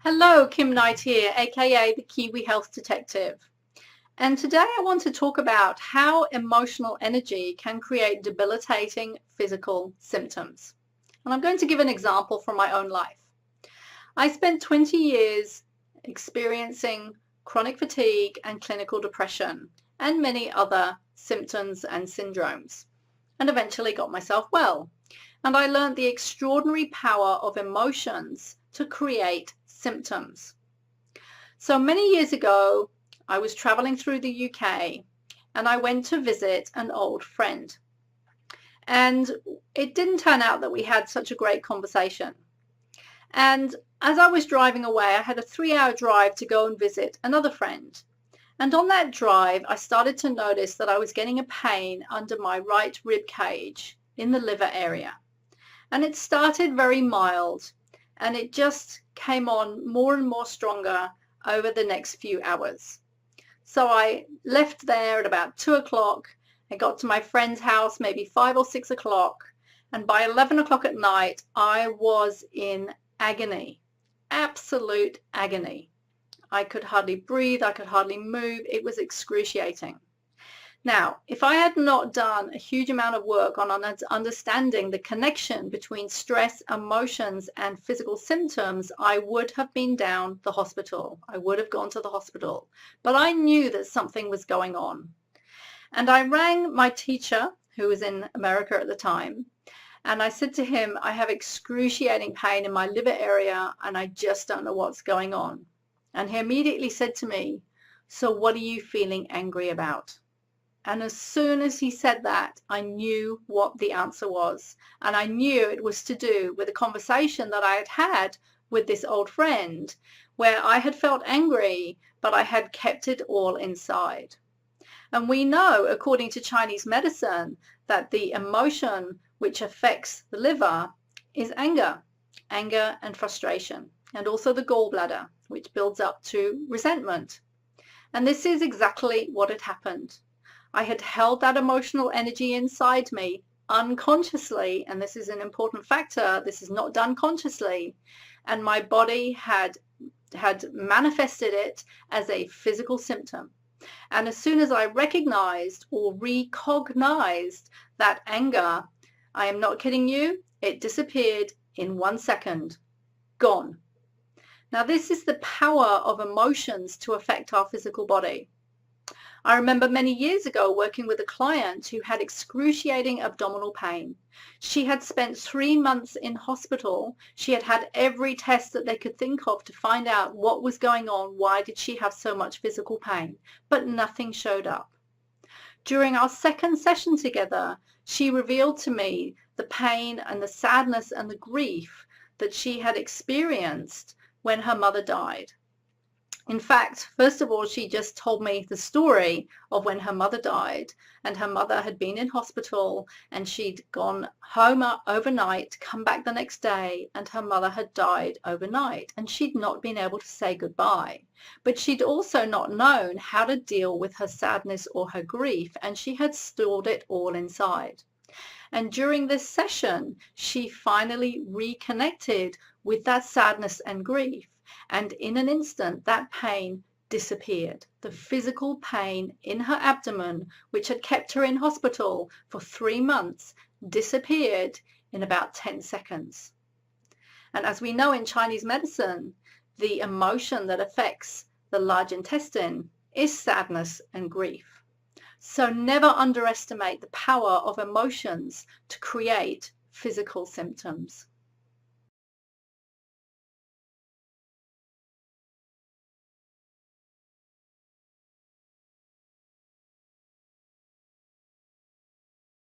Hello, Kim Knight here, aka the Kiwi Health Detective. And today I want to talk about how emotional energy can create debilitating physical symptoms. And I'm going to give an example from my own life. I spent 20 years experiencing chronic fatigue and clinical depression and many other symptoms and syndromes, and eventually got myself well. And I learned the extraordinary power of emotions to create symptoms. So many years ago, I was traveling through the UK and I went to visit an old friend. And it didn't turn out that we had such a great conversation. And as I was driving away, I had a 3-hour drive to go and visit another friend. And on that drive, I started to notice that I was getting a pain under my right rib cage in the liver area. And it started very mild, and it just came on more and more stronger over the next few hours. So I left there at about 2 o'clock. I got to my friend's house maybe 5 or 6 o'clock, and by 11 o'clock at night I was in agony, absolute agony. I could hardly breathe, I could hardly move. It was excruciating. Now, if I had not done a huge amount of work on understanding the connection between stress, emotions, and physical symptoms, I would have been down the hospital. I would have gone to the hospital. But I knew that something was going on. And I rang my teacher, who was in America at the time, and I said to him, I have excruciating pain in my liver area, and I just don't know what's going on. And he immediately said to me, so what are you feeling angry about? And as soon as he said that, I knew what the answer was. And I knew it was to do with a conversation that I had had with this old friend, where I had felt angry, but I had kept it all inside. And we know, according to Chinese medicine, that the emotion which affects the liver is anger and frustration, and also the gallbladder, which builds up to resentment. And this is exactly what had happened. I had held that emotional energy inside me unconsciously, and this is an important factor. This is not done consciously, and my body had manifested it as a physical symptom. And as soon as I recognized or recognized that anger, I am not kidding you, it disappeared in 1 second. Gone. Now, this is the power of emotions to affect our physical body. I remember many years ago working with a client who had excruciating abdominal pain. She had spent 3 months in hospital. She had had every test that they could think of to find out what was going on. Why did she have so much physical pain? But nothing showed up. During our second session together, she revealed to me the pain and the sadness and the grief that she had experienced when her mother died. In fact, first of all, she just told me the story of when her mother died, and her mother had been in hospital and she'd gone home overnight, come back the next day, and her mother had died overnight, and she'd not been able to say goodbye. But she'd also not known how to deal with her sadness or her grief, and she had stored it all inside. And during this session, she finally reconnected with that sadness and grief. And in an instant, that pain disappeared. The physical pain in her abdomen, which had kept her in hospital for 3 months, disappeared in about 10 seconds. And as we know in Chinese medicine, the emotion that affects the large intestine is sadness and grief. So never underestimate the power of emotions to create physical symptoms.